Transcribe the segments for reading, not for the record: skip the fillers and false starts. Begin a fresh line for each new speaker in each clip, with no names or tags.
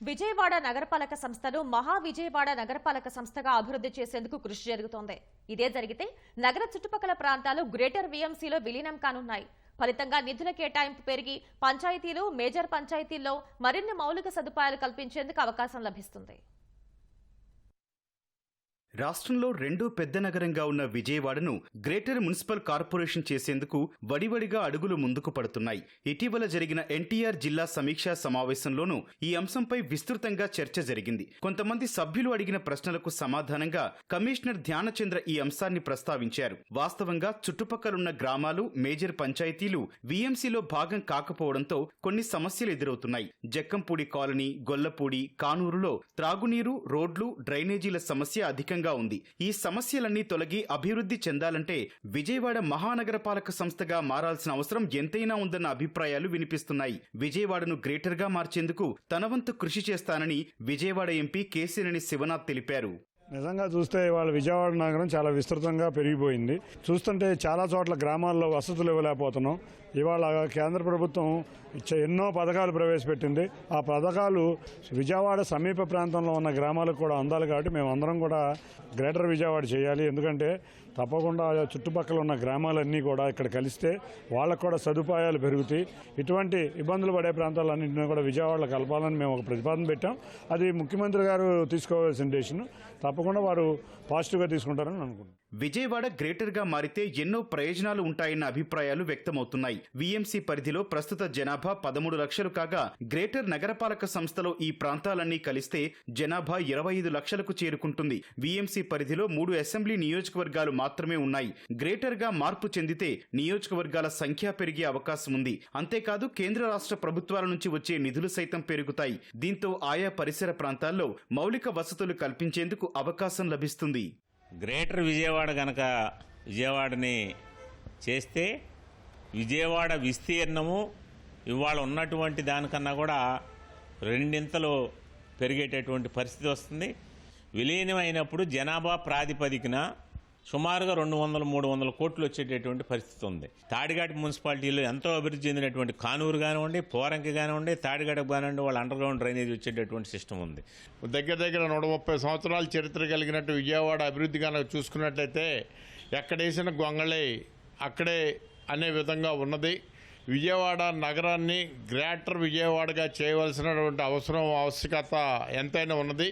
విజయవాడ నగరపాలక సంస్థను మహా విజయవాడ నగరపాలక సంస్థగా అభివృద్ధి చేసేందుకు కృషి జరుగుతోంది. ఇదే జరిగితే నగర చుట్టుపక్కల ప్రాంతాలు గ్రేటర్ వీఎంసీలో విలీనం కానున్నాయి. ఫలితంగా నిధుల కేటాయింపు పెరిగి పంచాయతీలు, మేజర్ పంచాయతీల్లో మరిన్ని మౌలిక సదుపాయాలు కల్పించేందుకు అవకాశం లభిస్తుంది.
రాష్ట్రంలో రెండో పెద్ద నగరంగా ఉన్న విజయవాడను గ్రేటర్ మున్సిపల్ కార్పొరేషన్ చేసేందుకు వడివడిగా అడుగులు ముందుకు పడుతున్నాయి. ఇటీవల జరిగిన ఎన్టీఆర్ జిల్లా సమీక్షా సమావేశంలోనూ ఈ అంశంపై విస్తృతంగా చర్చ జరిగింది. కొంతమంది సభ్యులు అడిగిన ప్రశ్నలకు సమాధానంగా కమిషనర్ ధ్యానచంద్ర ఈ అంశాన్ని ప్రస్తావించారు. వాస్తవంగా చుట్టుపక్కలున్న గ్రామాలు, మేజర్ పంచాయతీలు వీఎంసీలో భాగం కాకపోవడంతో కొన్ని సమస్యలు ఎదురవుతున్నాయి. జక్కంపూడి కాలనీ, గొల్లపూడి, కానూరులో త్రాగునీరు, రోడ్లు, డ్రైనేజీల సమస్య అధికంగా ఉంది. ఈ సమస్యలన్నీ తొలగి అభివృద్ధి చెందాలంటే విజయవాడ మహానగరపాలక సంస్థగా మారాల్సిన అవసరం ఎంతైనా ఉందన్న అభిప్రాయాలు వినిపిస్తున్నాయి. విజయవాడను గ్రేటర్ గా మార్చేందుకు తన వంతు కృషి చేస్తానని విజయవాడ ఎంపీ కేశినేని శివనాథ్ తెలిపారు.
నిజంగా చూస్తే ఇవాళ విజయవాడ నగరం చాలా విస్తృతంగా పెరిగిపోయింది. చూస్తుంటే చాలా చోట్ల గ్రామాల్లో వసతులు ఇవ్వలేకపోతున్నాం. ఇవాళ కేంద్ర ప్రభుత్వం ఎన్నో పథకాలు ప్రవేశపెట్టింది. ఆ పథకాలు విజయవాడ సమీప ప్రాంతంలో ఉన్న గ్రామాలకు కూడా అందాలి. కాబట్టి మేము అందరం కూడా గ్రేటర్ విజయవాడ చేయాలి. ఎందుకంటే తప్పకుండా చుట్టుపక్కల ఉన్న గ్రామాలన్నీ కూడా ఇక్కడ కలిస్తే వాళ్ళకు కూడా సదుపాయాలు పెరుగుతాయి. ఇటువంటి ఇబ్బందులు పడే ప్రాంతాలన్నింటినీ కూడా విజయవాడలో కలపాలని మేము ఒక ప్రతిపాదన పెట్టాం. అది ముఖ్యమంత్రి గారు తీసుకోవాల్సిన డెసిషన్. తప్పకుండా వారు పాజిటివ్గా తీసుకుంటారని అనుకుంటున్నాం.
విజయవాడ గ్రేటర్ గా మారితే ఎన్నో ప్రయోజనాలు ఉంటాయన్న అభిప్రాయాలు వ్యక్తమవుతున్నాయి. వీఎంసీ పరిధిలో ప్రస్తుత జనాభా 13 లక్షలు కాగా గ్రేటర్ నగరపాలక సంస్థలో ఈ ప్రాంతాలన్నీ కలిస్తే జనాభా 25 లక్షలకు చేరుకుంటుంది. వీఎంసీ పరిధిలో 3 అసెంబ్లీ నియోజకవర్గాలు మాత్రమే ఉన్నాయి. గ్రేటర్ గా మార్పు చెందితే నియోజకవర్గాల సంఖ్య పెరిగే అవకాశం ఉంది. అంతేకాదు కేంద్ర రాష్ట్ర ప్రభుత్వాల నుంచి వచ్చే నిధులు సైతం పెరుగుతాయి. దీంతో ఆయా పరిసర ప్రాంతాల్లో మౌలిక వసతులు కల్పించేందుకు అవకాశం లభిస్తుంది.
గ్రేటర్ విజయవాడ గనక విజయవాడని చేస్తే విజయవాడ విస్తీర్ణము ఇవాళ ఉన్నటువంటి దానికన్నా కూడా రెండింతలు పెరిగేటటువంటి పరిస్థితి వస్తుంది. విలీనం అయినప్పుడు జనాభా ప్రాతిపదికన సుమారుగా 200-300 కోట్లు వచ్చేటటువంటి పరిస్థితి ఉంది. తాడిగడప మున్సిపాలిటీలో ఎంతో అభివృద్ధి చెందినటువంటి కానూరు కానివ్వండి, పోరంకి కానివ్వండి, తాడిగడప కానివ్వండి, వాళ్ళ అండర్ గ్రౌండ్ డ్రైనేజ్ వచ్చేటటువంటి సిస్టమ్ ఉంది.
దగ్గర 130 సంవత్సరాల చరిత్ర కలిగినట్టు విజయవాడ అభివృద్ధి కనుక చూసుకున్నట్లయితే ఎక్కడేసిన గొంగళే అక్కడే అనే విధంగా ఉన్నది. విజయవాడ నగరాన్ని గ్రేటర్ విజయవాడగా చేయవలసినటువంటి ఆవశ్యకత ఎంతైనా ఉన్నది.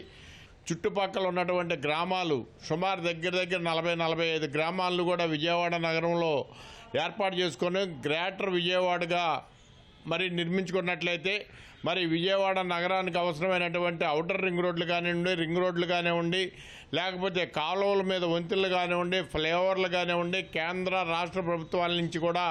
చుట్టుపక్కల ఉన్నటువంటి గ్రామాలు సుమారు దగ్గర 40-45 గ్రామాలను కూడా విజయవాడ నగరంలో ఏర్పాటు చేసుకొని గ్రేటర్ విజయవాడగా మరి నిర్మించుకున్నట్లయితే మరి విజయవాడ నగరానికి అవసరమైనటువంటి ఔటర్ రింగ్ రోడ్లు కానివ్వండి, రింగ్ రోడ్లు కానివ్వండి, లేకపోతే కాలువల మీద వంతెనలు కానివ్వండి, ఫ్లైఓవర్లు కానివ్వండి, కేంద్ర రాష్ట్ర ప్రభుత్వాల నుంచి కూడా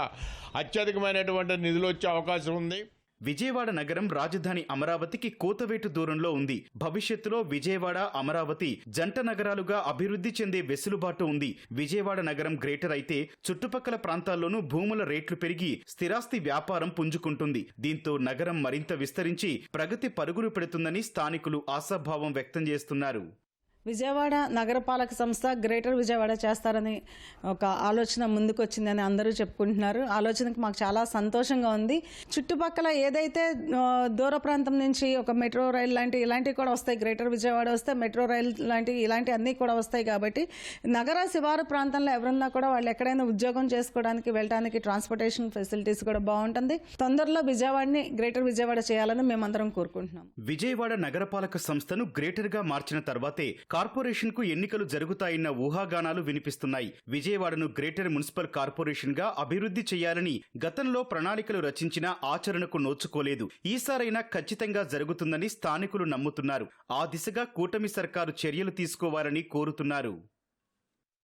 అత్యధికమైనటువంటి నిధులు వచ్చే అవకాశం ఉంది.
విజయవాడ నగరం రాజధాని అమరావతికి కూతవేటు దూరంలో ఉంది. భవిష్యత్తులో విజయవాడ, అమరావతి జంట నగరాలుగా అభివృద్ధి చెందే వెసులుబాటు ఉంది. విజయవాడ నగరం గ్రేటర్ అయితే చుట్టుపక్కల ప్రాంతాల్లోనూ భూముల రేట్లు పెరిగి స్థిరాస్తి వ్యాపారం పుంజుకుంటుంది. దీంతో నగరం మరింత విస్తరించి ప్రగతి పరుగులు పెడుతుందని స్థానికులు ఆశాభావం వ్యక్తం చేస్తున్నారు.
విజయవాడ నగరపాలక సంస్థ గ్రేటర్ విజయవాడ చేస్తారని ఒక ఆలోచన ముందుకొచ్చిందని అందరూ చెప్పుకుంటున్నారు. ఆలోచనకు మాకు చాలా సంతోషంగా ఉంది. చుట్టుపక్కల ఏదైతే దూర ప్రాంతం నుంచి ఒక మెట్రో రైల్ ఇలాంటివి కూడా వస్తాయి. గ్రేటర్ విజయవాడ వస్తే మెట్రో రైల్ ఇలాంటివి అన్నీ కూడా వస్తాయి. కాబట్టి నగర శివారు ప్రాంతంలో ఎవరన్నా కూడా వాళ్ళు ఎక్కడైనా ఉద్యోగం చేసుకోవడానికి వెళ్ళడానికి ట్రాన్స్పోర్టేషన్ ఫెసిలిటీస్ కూడా బాగుంటుంది. తొందరలో విజయవాడని గ్రేటర్ విజయవాడ చేయాలని మేమందరం కోరుకుంటున్నాం.
విజయవాడ నగరపాలక సంస్థను గ్రేటర్ గా మార్చిన తర్వాతే కార్పొరేషన్ కు ఎన్నికలు జరుగుతాయన్న ఊహాగానాలు వినిపిస్తున్నాయి. విజయవాడను గ్రేటర్ మున్సిపల్ కార్పొరేషన్ గా అభివృద్ధి చేయాలని గతంలో ప్రణాళికలు రచించినా ఆచరణకు నోచుకోలేదు. ఈసారైనా ఖచ్చితంగా జరుగుతుందని స్థానికులు నమ్ముతున్నారు. ఆ దిశగా కూటమి సర్కారు చర్యలు తీసుకోవాలని కోరుతున్నారు.